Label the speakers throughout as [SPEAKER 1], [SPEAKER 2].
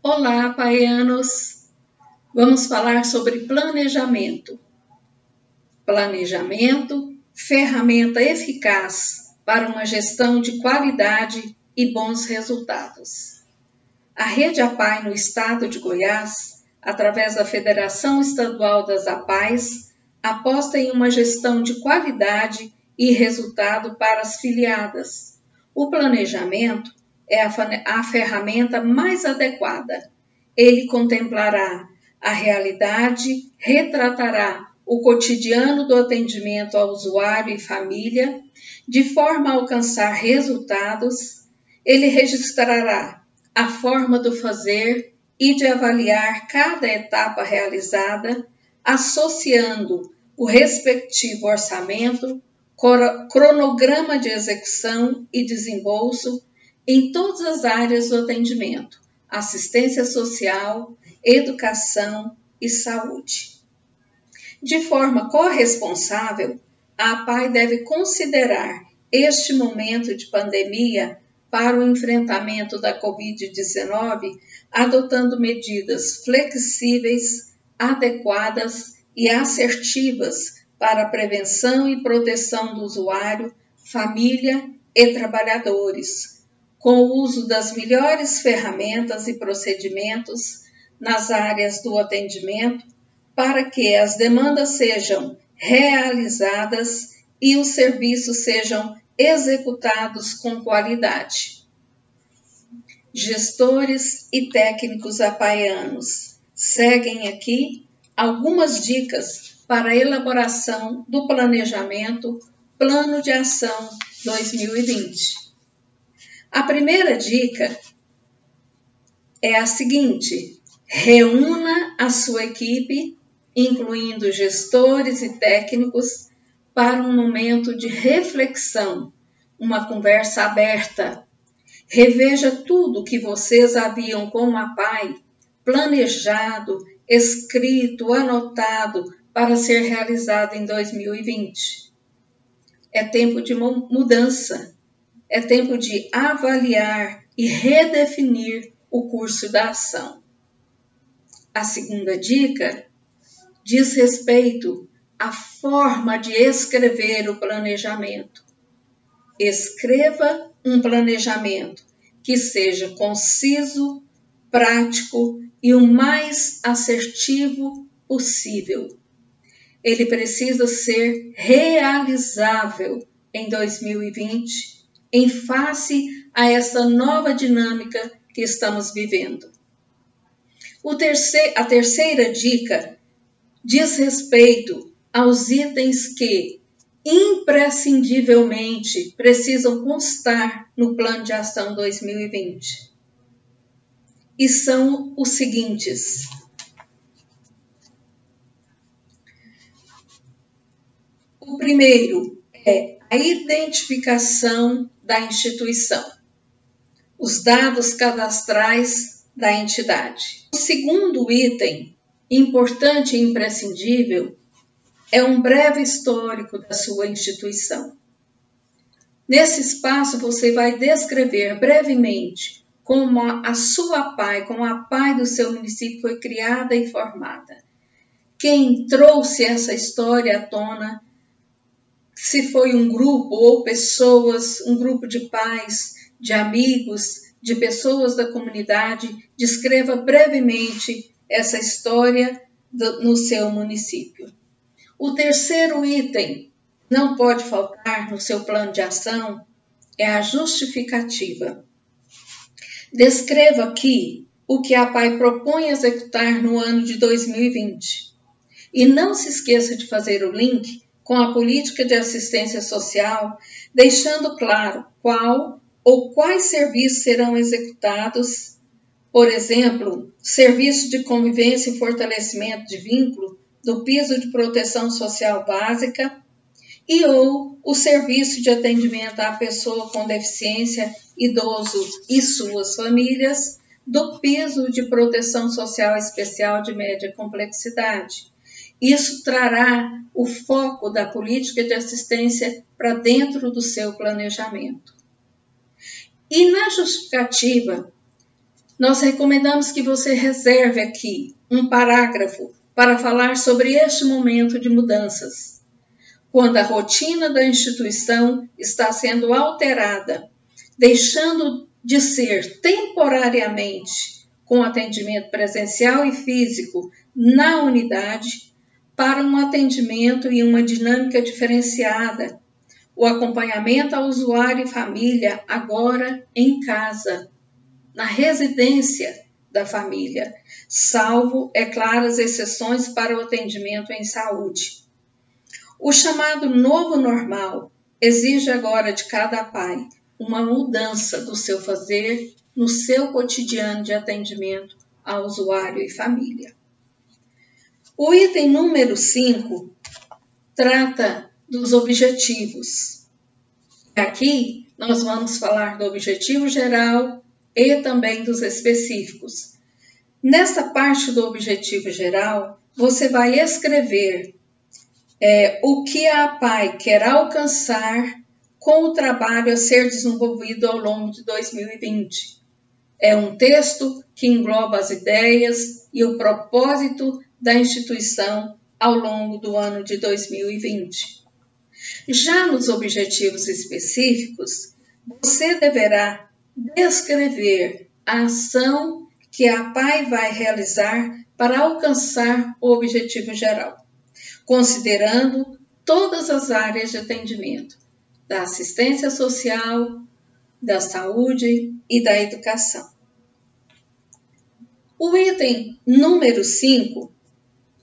[SPEAKER 1] Olá, paianos! Vamos falar sobre planejamento. Planejamento, ferramenta eficaz para uma gestão de qualidade e bons resultados. A Rede APAE no estado de Goiás, através da Federação Estadual das APAES, aposta em uma gestão de qualidade e resultado para as filiadas. O planejamento é a ferramenta mais adequada. Ele contemplará a realidade, retratará o cotidiano do atendimento ao usuário e família, de forma a alcançar resultados. Ele registrará a forma do fazer e de avaliar cada etapa realizada, associando o respectivo orçamento, cronograma de execução e desembolso em todas as áreas do atendimento, assistência social, educação e saúde. De forma corresponsável, a APAE deve considerar este momento de pandemia para o enfrentamento da Covid-19, adotando medidas flexíveis, adequadas e assertivas para a prevenção e proteção do usuário, família e trabalhadores, com o uso das melhores ferramentas e procedimentos nas áreas do atendimento, para que as demandas sejam realizadas e os serviços sejam executados com qualidade. Gestores e técnicos apaianos, seguem aqui algumas dicas para a elaboração do planejamento Plano de Ação 2020. A primeira dica é a seguinte: reúna a sua equipe, incluindo gestores e técnicos, para um momento de reflexão, uma conversa aberta. Reveja tudo que vocês haviam como APAE planejado, escrito, anotado para ser realizado em 2020. É tempo de mudança. É tempo de avaliar e redefinir o curso da ação. A segunda dica diz respeito à forma de escrever o planejamento. Escreva um planejamento que seja conciso, prático e o mais assertivo possível. Ele precisa ser realizável em 2020, em face a essa nova dinâmica que estamos vivendo. A terceira dica diz respeito aos itens que imprescindivelmente precisam constar no Plano de Ação 2020. E são os seguintes: o primeiro é a identificação da instituição, os dados cadastrais da entidade. O segundo item, importante e imprescindível, é um breve histórico da sua instituição. Nesse espaço, você vai descrever brevemente como a sua APAE, como a APAE do seu município foi criada e formada. Quem trouxe essa história à tona, se foi um grupo ou pessoas, um grupo de pais, de amigos, de pessoas da comunidade, descreva brevemente essa história no seu município. O terceiro item, não pode faltar no seu plano de ação, é a justificativa. Descreva aqui o que a APAE propõe executar no ano de 2020. E não se esqueça de fazer o link com a política de assistência social, deixando claro qual ou quais serviços serão executados, por exemplo, serviço de convivência e fortalecimento de vínculo do piso de proteção social básica e ou o serviço de atendimento à pessoa com deficiência, idoso e suas famílias do piso de proteção social especial de média complexidade. Isso trará o foco da política de assistência para dentro do seu planejamento. E na justificativa, nós recomendamos que você reserve aqui um parágrafo para falar sobre este momento de mudanças, quando a rotina da instituição está sendo alterada, deixando de ser temporariamente com atendimento presencial e físico na unidade para um atendimento e uma dinâmica diferenciada, o acompanhamento ao usuário e família agora em casa, na residência da família, salvo, é claro, as exceções para o atendimento em saúde. O chamado novo normal exige agora de cada pai uma mudança do seu fazer no seu cotidiano de atendimento ao usuário e família. O item número 5 trata dos objetivos. Aqui nós vamos falar do objetivo geral e também dos específicos. Nesta parte do objetivo geral, você vai escrever o que a APAE quer alcançar com o trabalho a ser desenvolvido ao longo de 2020. É um texto que engloba as ideias e o propósito da instituição ao longo do ano de 2020. Já nos objetivos específicos, você deverá descrever a ação que a APAE vai realizar para alcançar o objetivo geral, considerando todas as áreas de atendimento, da assistência social, da saúde e da educação. O item número 5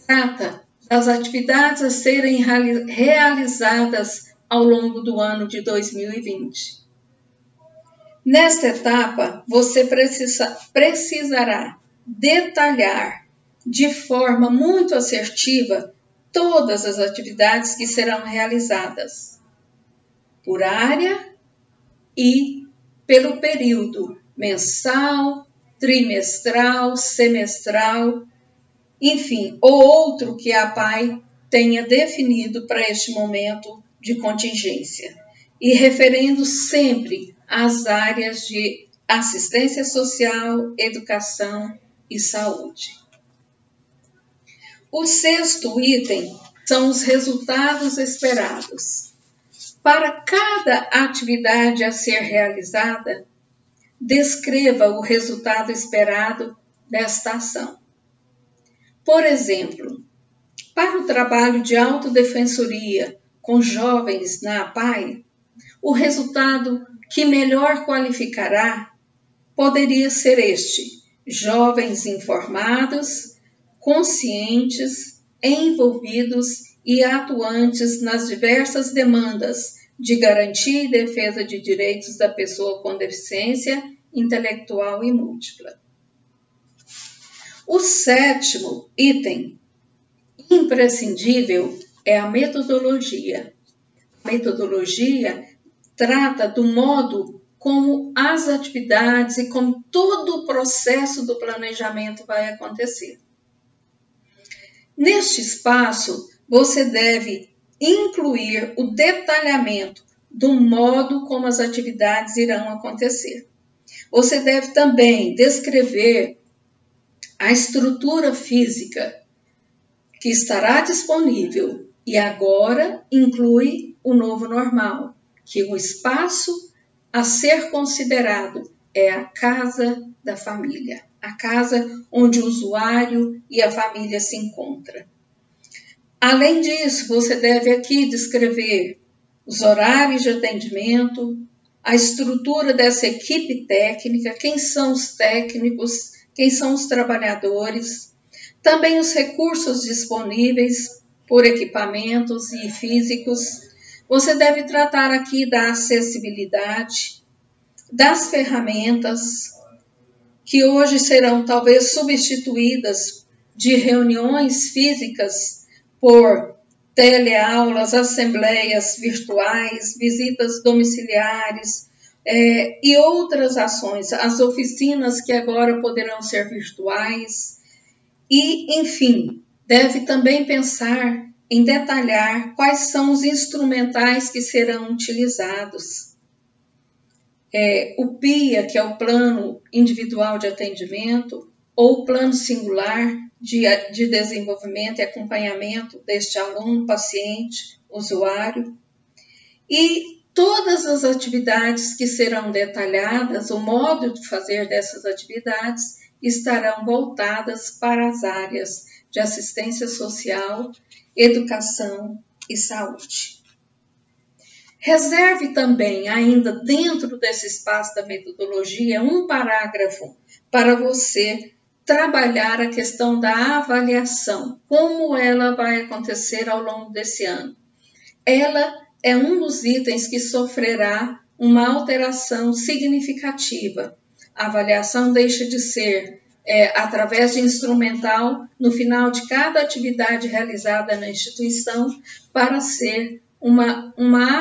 [SPEAKER 1] trata das atividades a serem realizadas ao longo do ano de 2020. Nesta etapa, você precisará detalhar de forma muito assertiva todas as atividades que serão realizadas, por área e pelo período mensal, trimestral, semestral, enfim, ou outro que a APAE tenha definido para este momento de contingência, e referendo sempre às áreas de assistência social, educação e saúde. O 6º item são os resultados esperados. Para cada atividade a ser realizada, descreva o resultado esperado desta ação. Por exemplo, para o trabalho de autodefensoria com jovens na APAE, o resultado que melhor qualificará poderia ser este: jovens informados, conscientes, envolvidos e atuantes nas diversas demandas de garantia e defesa de direitos da pessoa com deficiência intelectual e múltipla. O 7º item imprescindível é a metodologia. A metodologia trata do modo como as atividades e como todo o processo do planejamento vai acontecer. Neste espaço, você deve incluir o detalhamento do modo como as atividades irão acontecer. Você deve também descrever a estrutura física que estará disponível e agora inclui o novo normal, que o espaço a ser considerado é a casa da família, a casa onde o usuário e a família se encontram. Além disso, você deve aqui descrever os horários de atendimento, a estrutura dessa equipe técnica, quem são os técnicos, quem são os trabalhadores, também os recursos disponíveis por equipamentos e físicos. Você deve tratar aqui da acessibilidade, das ferramentas, que hoje serão talvez substituídas de reuniões físicas por teleaulas, assembleias virtuais, visitas domiciliares e outras ações, as oficinas que agora poderão ser virtuais. E, enfim, deve também pensar em detalhar quais são os instrumentais que serão utilizados. o PIA, que é o Plano Individual de Atendimento, ou o Plano Singular de Desenvolvimento e Acompanhamento deste aluno, paciente, usuário, e todas as atividades que serão detalhadas, o modo de fazer dessas atividades, estarão voltadas para as áreas de assistência social, educação e saúde. Reserve também, ainda dentro desse espaço da metodologia, um parágrafo para você trabalhar a questão da avaliação, como ela vai acontecer ao longo desse ano. Ela é um dos itens que sofrerá uma alteração significativa. A avaliação deixa de ser através de instrumental no final de cada atividade realizada na instituição para ser uma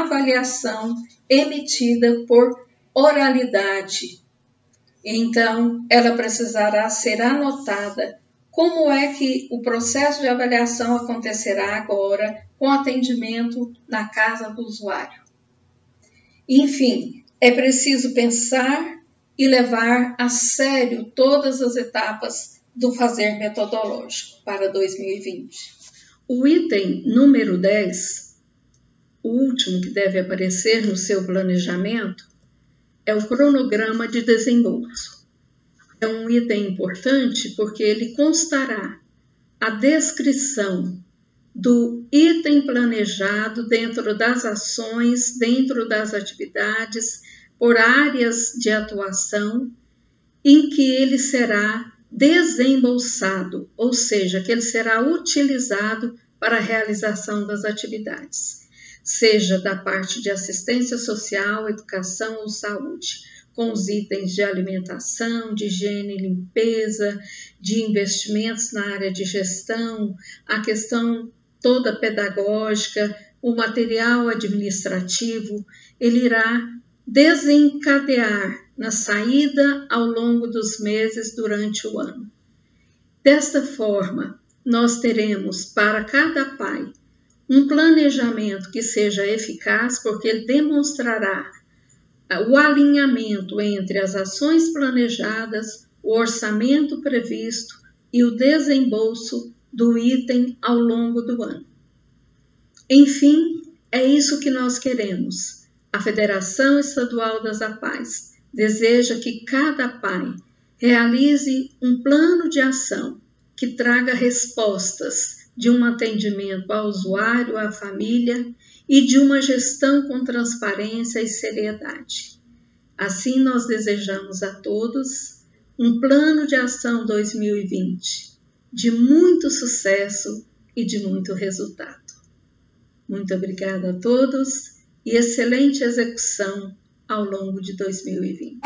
[SPEAKER 1] avaliação emitida por oralidade. Então, ela precisará ser anotada. Como é que o processo de avaliação acontecerá agora com atendimento na casa do usuário? Enfim, é preciso pensar e levar a sério todas as etapas do fazer metodológico para 2020. O item número 10, o último que deve aparecer no seu planejamento, é o cronograma de desembolso. É um item importante porque ele constará a descrição do item planejado dentro das ações, dentro das atividades, por áreas de atuação, em que ele será desembolsado, ou seja, que ele será utilizado para a realização das atividades, seja da parte de assistência social, educação ou saúde, com os itens de alimentação, de higiene e limpeza, de investimentos na área de gestão, a questão toda pedagógica, o material administrativo, ele irá desencadear na saída ao longo dos meses durante o ano. Desta forma, nós teremos para cada pai um planejamento que seja eficaz, porque ele demonstrará o alinhamento entre as ações planejadas, o orçamento previsto e o desembolso do item ao longo do ano. Enfim, é isso que nós queremos. A Federação Estadual das APAES deseja que cada pai realize um plano de ação que traga respostas de um atendimento ao usuário, à família e de uma gestão com transparência e seriedade. Assim, nós desejamos a todos um plano de ação 2020 de muito sucesso e de muito resultado. Muito obrigada a todos e excelente execução ao longo de 2020.